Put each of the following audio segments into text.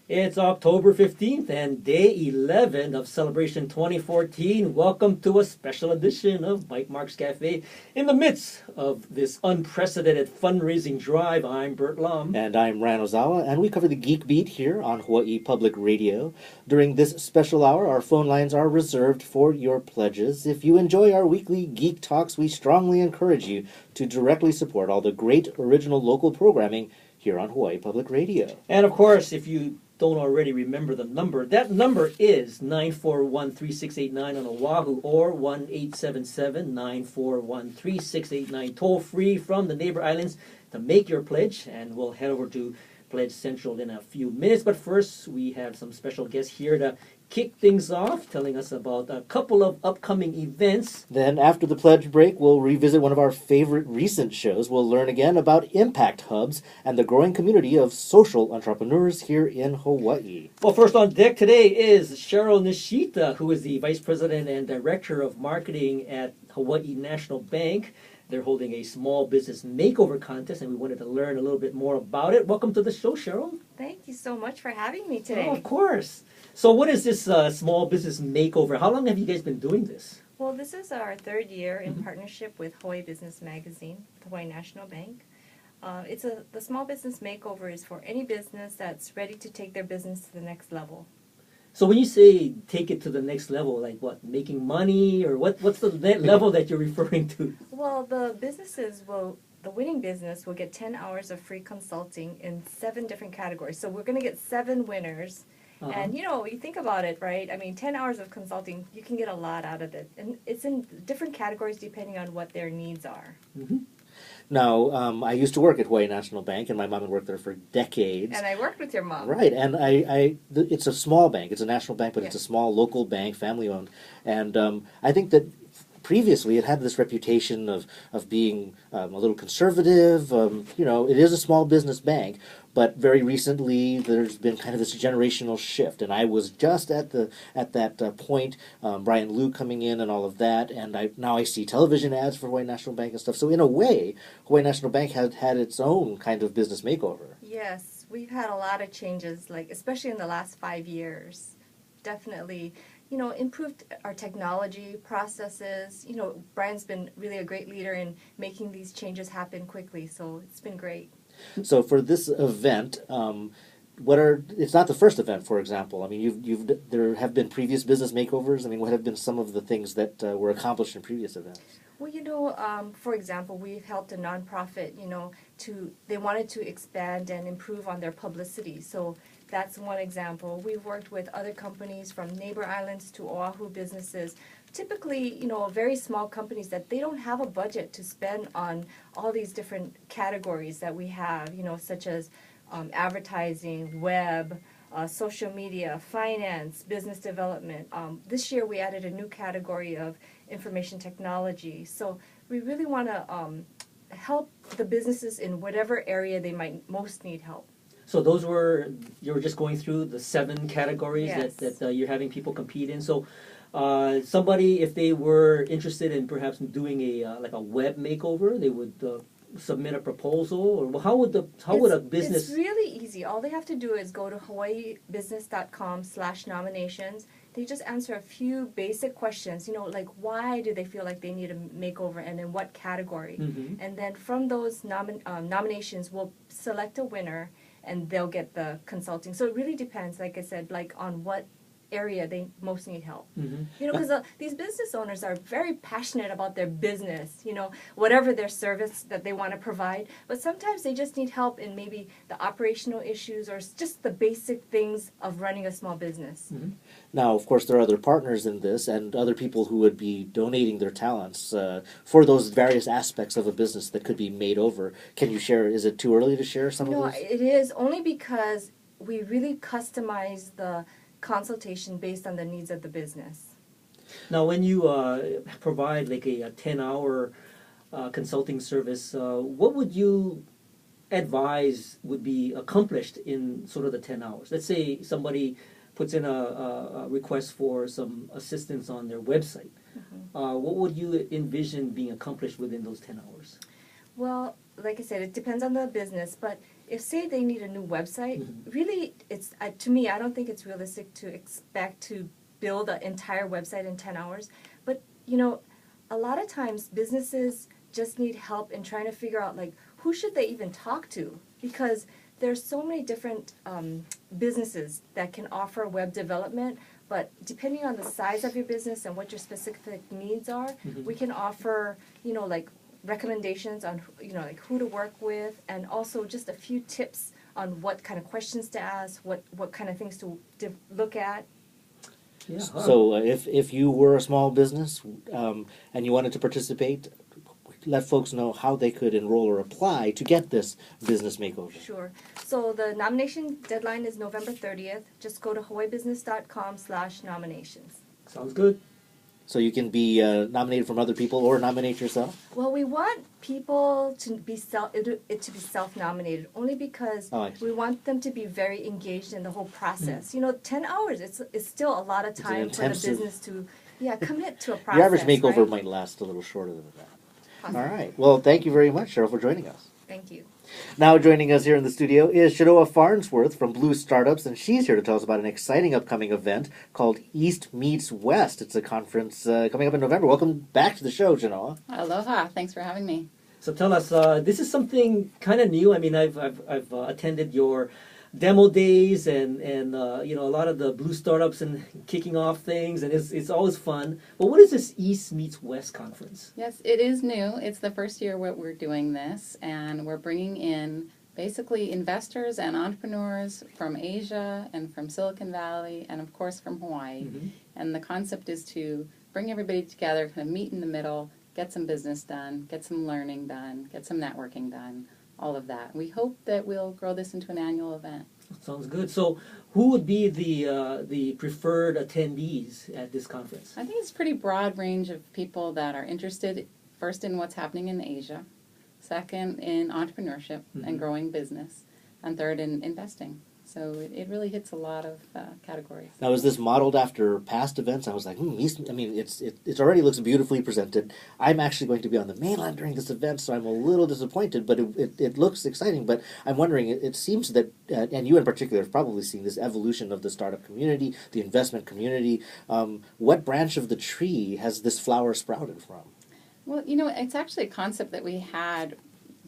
It's October 15th and day 11 of Celebration 2014. Welcome to a special edition of Bytemarks Cafe. In the midst of this unprecedented fundraising drive, I'm Bert Lum. And I'm Ryan Ozawa, and we cover the Geek Beat here on Hawaii Public Radio. During this special hour, our phone lines are reserved for your pledges. If you enjoy our weekly Geek Talks, we strongly encourage you to directly support all the great original local programming here on Hawaii Public Radio. And of course, if you don't already remember the number, that number is 941-3689 on Oahu or 1-877-941-3689, toll free from the neighbor islands to make your pledge, and we'll head over to Pledge Central in a few minutes. But first, we have some special guests here to kick things off, telling us about a couple of upcoming events. Then, after the pledge break, we'll revisit one of our favorite recent shows. We'll learn again about impact hubs and the growing community of social entrepreneurs here in Hawaii. Well, first on deck today is Cheryl Nishita, who is the Vice President and Director of Marketing at Hawaii National Bank. They're holding a small business makeover contest, and we wanted to learn a little bit more about it. Welcome to the show, Cheryl. Thank you so much for having me today. Oh, of course. So what is this small business makeover? How long have you guys been doing this? Well, this is our third year in partnership with Hawaii Business Magazine, the Hawaii National Bank. The small business makeover is for any business that's ready to take their business to the next level. So when you say take it to the next level, like what, making money, or what's the level that you're referring to? Well, the winning business will get 10 hours of free consulting in 7 different categories. So we're going to get 7 winners. Uh-huh. And, you think about it, right? I mean, 10 hours of consulting, you can get a lot out of it. And it's in different categories depending on what their needs are. Mm-hmm. Now, I used to work at Hawaii National Bank, and my mom had worked there for decades. And I worked with your mom. Right, and it's a small bank. It's a national bank, but It's a small local bank, family-owned. And I think that previously it had this reputation of being a little conservative. It is a small business bank, but very recently there's been kind of this generational shift. And I was just at that point, Brian Liu coming in and all of that, and now I see television ads for Hawaii National Bank and stuff. So in a way, Hawaii National Bank had its own kind of business makeover. Yes, we've had a lot of changes, especially in the last 5 years. Definitely, improved our technology processes. Brian's been really a great leader in making these changes happen quickly, so it's been great. So for this event, it's not the first event, for example. I mean, there have been previous business makeovers. I mean, what have been some of the things that were accomplished in previous events? Well, for example, we've helped a nonprofit, they wanted to expand and improve on their publicity. So that's one example. We've worked with other companies from neighbor islands to Oahu businesses. Typically, very small companies that they don't have a budget to spend on all these different categories that we have, such as advertising, web, social media, finance, business development. This year we added a new category of information technology. So we really want to help the businesses in whatever area they might most need help. So you were just going through the 7 categories. Yes. that you're having people compete in. So somebody, if they were interested in perhaps doing a web makeover, they would submit a proposal, or how would a business? It's really easy. All they have to do is go to hawaiibusiness.com/nominations. They just answer a few basic questions, like why do they feel like they need a makeover and in what category. Mm-hmm. And then from those nominations, we'll select a winner and they'll get the consulting. So it really depends, like I said, on what area they most need help. Mm-hmm. Because these business owners are very passionate about their business, whatever their service that they want to provide. But sometimes they just need help in maybe the operational issues or just the basic things of running a small business. Mm-hmm. Now, of course, there are other partners in this and other people who would be donating their talents for those various aspects of a business that could be made over. Can you share? Is it too early to share some of those? No, it is, only because we really customize the consultation based on the needs of the business. Now, when you provide like a 10-hour consulting service, what would you advise would be accomplished in sort of the 10 hours? Let's say somebody puts in a request for some assistance on their website. Mm-hmm. What would you envision being accomplished within those 10 hours? Well, like I said, it depends on the business, but if say they need a new website, Mhm. really it's to me I don't think it's realistic to expect to build an entire website in 10 hours. But a lot of times businesses just need help in trying to figure out like who should they even talk to, because there's so many different businesses that can offer web development, but depending on the size of your business and what your specific needs are, Mhm. we can offer like recommendations on like who to work with, and also just a few tips on what kind of questions to ask, what kind of things to look at. Yeah. So if you were a small business and you wanted to participate, let folks know how they could enroll or apply to get this business makeover. Sure. So the nomination deadline is November 30th. Just go to hawaiibusiness.com/nominations. Sounds good. So you can be nominated from other people or nominate yourself? Well, we want people to be self-nominated only because Oh, I see. we want them to be very engaged in the whole process. 10 hours, it's still a lot of It's an time for the intensive- business to commit to a process. Your average makeover right? might last a little shorter than that. Possibly. All right. Well, thank you very much, Cheryl, for joining us. Thank you. Now joining us here in the studio is Shanoa Farnsworth from Blue Startups, and she's here to tell us about an exciting upcoming event called East Meets West. It's a conference coming up in November. Welcome back to the show, Shanoa. Aloha. Thanks for having me. So tell us, this is something kind of new. I mean, I've attended your demo days and a lot of the Blue Startups and kicking off things, and it's always fun. But what is this East Meets West conference? Yes, it is new. It's the first year we're doing this, and we're bringing in basically investors and entrepreneurs from Asia and from Silicon Valley and, of course, from Hawaii. Mhm. And the concept is to bring everybody together, kind of meet in the middle, get some business done, get some learning done, get some networking done, all of that. We hope that we'll grow this into an annual event. Sounds good. So, who would be the preferred attendees at this conference? I think it's a pretty broad range of people that are interested, first in what's happening in Asia, second in entrepreneurship Mhm. and growing business, and third in investing. So it really hits a lot of categories. Now, is this modeled after past events? I was like, it already looks beautifully presented. I'm actually going to be on the mainland during this event, so I'm a little disappointed, but it looks exciting. But I'm wondering, it seems that, and you in particular have probably seen this evolution of the startup community, the investment community. What branch of the tree has this flower sprouted from? Well, it's actually a concept that we had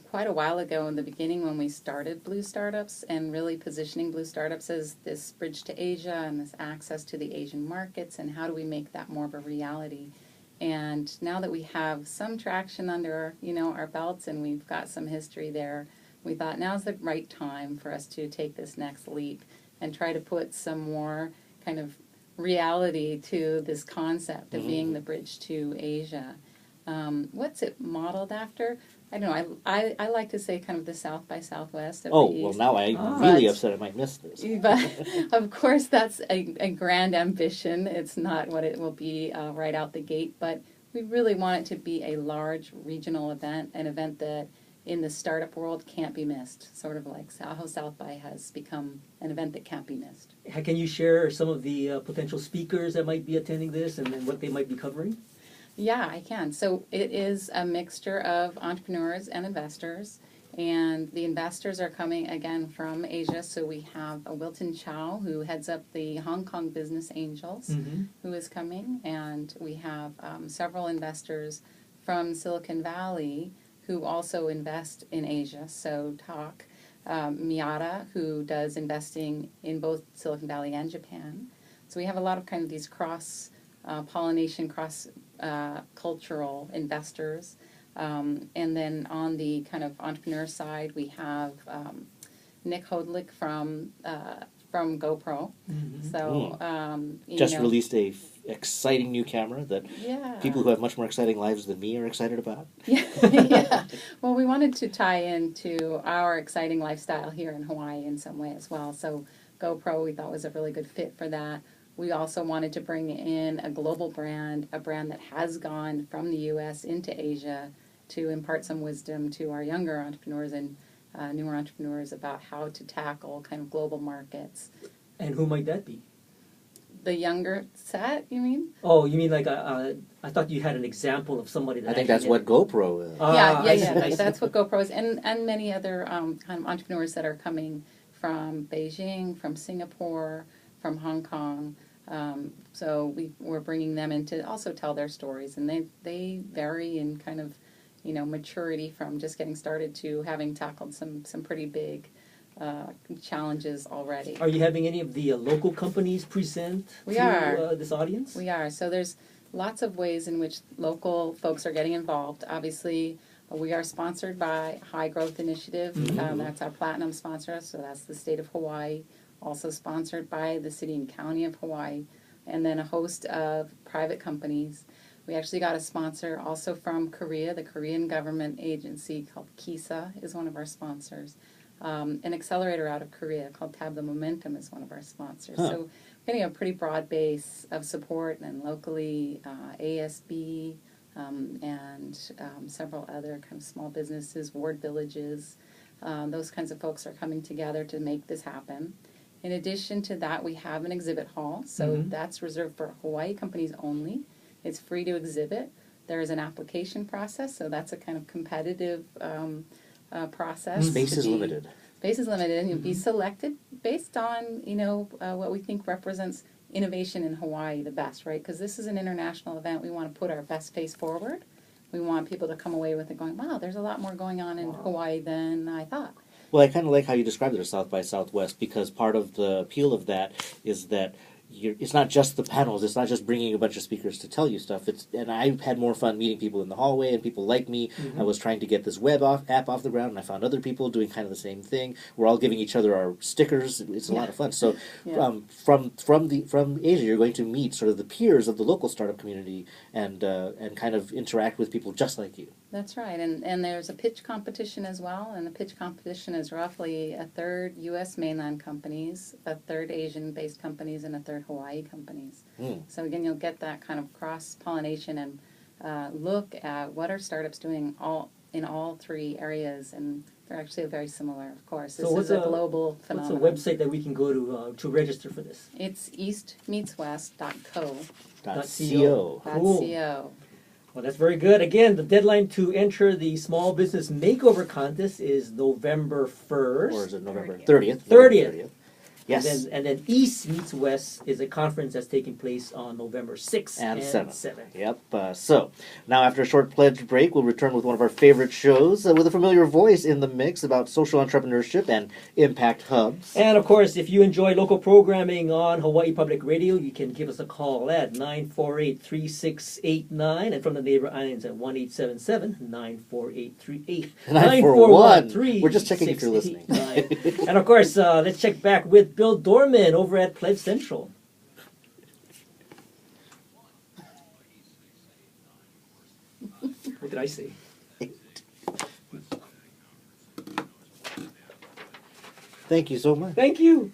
quite a while ago in the beginning when we started Blue Startups, and really positioning Blue Startups as this bridge to Asia and this access to the Asian markets, and how do we make that more of a reality. And now that we have some traction under our belts, and we've got some history there, we thought now's the right time for us to take this next leap and try to put some more kind of reality to this concept of being the bridge to Asia. What's it modeled after? I don't know. I like to say kind of the South by Southwest of the Oh, East. well, now I'm Ah. really But- upset I might miss this. But of course, that's a grand ambition. It's not what it will be right out the gate. But we really want it to be a large regional event, an event that in the startup world can't be missed. Sort of like how South by has become an event that can't be missed. Can you share some of the potential speakers that might be attending this and what they might be covering? Yeah, I can. So it is a mixture of entrepreneurs and investors. And the investors are coming again from Asia. So we have Wilton Chow, who heads up the Hong Kong Business Angels, Mm-hmm. who is coming. And we have several investors from Silicon Valley who also invest in Asia. So talk Miata, who does investing in both Silicon Valley and Japan. So we have a lot of kind of these cross-pollination, cross-cultural investors. And then on the kind of entrepreneur side, we have Nick Hodlick from GoPro. Mm-hmm. So Just released a exciting new camera that yeah. people who have much more exciting lives than me are excited about. Yeah, yeah. Well, we wanted to tie into our exciting lifestyle here in Hawaii in some way as well. So GoPro we thought was a really good fit for that. We also wanted to bring in a global brand, a brand that has gone from the U.S. into Asia to impart some wisdom to our younger entrepreneurs and newer entrepreneurs about how to tackle kind of global markets. And who might that be? The younger set, you mean? Oh, you mean like I thought you had an example of somebody that I think actually that's did what it. GoPro is. I see, I That's, see. that's what GoPro is, and many other kind of entrepreneurs that are coming from Beijing, from Singapore, from Hong Kong. So we're bringing them in to also tell their stories, and they vary in kind of, maturity from just getting started to having tackled some pretty big challenges already. Are you having any of the local companies present We to are. this audience? We are. So there's lots of ways in which local folks are getting involved. Obviously, we are sponsored by High Growth Initiative. That's our platinum sponsor, so that's the state of Hawaii. Also sponsored by the city and county of Hawaii, and then a host of private companies. We actually got a sponsor also from Korea. The Korean government agency called KISA is one of our sponsors. An accelerator out of Korea called Tab the Momentum is one of our sponsors. Huh. So getting a pretty broad base of support, and locally ASB and several other kind of small businesses, ward villages, those kinds of folks are coming together to make this happen. In addition to that, we have an exhibit hall, so that's reserved for Hawaii companies only. It's free to exhibit. There is an application process, so that's a kind of competitive process. Space is limited. Space is limited, and you'll be selected based on, what we think represents innovation in Hawaii the best, right? Because this is an international event. We want to put our best face forward. We want people to come away with it going, wow, there's a lot more going on in Hawaii than I thought. Well, I kind of like how you described it as South by Southwest, because part of the appeal of that is that it's not just the panels. It's not just bringing a bunch of speakers to tell you stuff. And I had more fun meeting people in the hallway and people like me. I was trying to get this app off the ground, and I found other people doing kind of the same thing. We're all giving each other our stickers. It's a lot of fun. So from Asia, you're going to meet sort of the peers of the local startup community and kind of interact with people just like you. That's right, and there's a pitch competition as well, and the pitch competition is roughly a third U.S. mainland companies, a third Asian-based companies, and a third Hawaii companies. So again, you'll get that kind of cross-pollination and look at what are startups doing in all three areas, and they're actually very similar, of course. This is a global phenomenon. What's a website that we can go to register for this? It's eastmeetswest.co. .co. Cool. Well, that's very good. Again, the deadline to enter the Small Business Makeover Contest is November 1st. Or is it November 30th? 30th. Yes. And then East Meets West is a conference that's taking place on November 6th and 7th. Yep. So, now after a short pledge break, we'll return with one of our favorite shows with a familiar voice in the mix about social entrepreneurship and impact hubs. And of course, if you enjoy local programming on Hawaii Public Radio, you can give us a call at 948-3689, and from the neighbor islands at 1-877-948-38. 941. We're just checking if you're listening. And of course, let's check back with Bill Dorman over at Pledge Central. What did I say? Thank you so much. Thank you.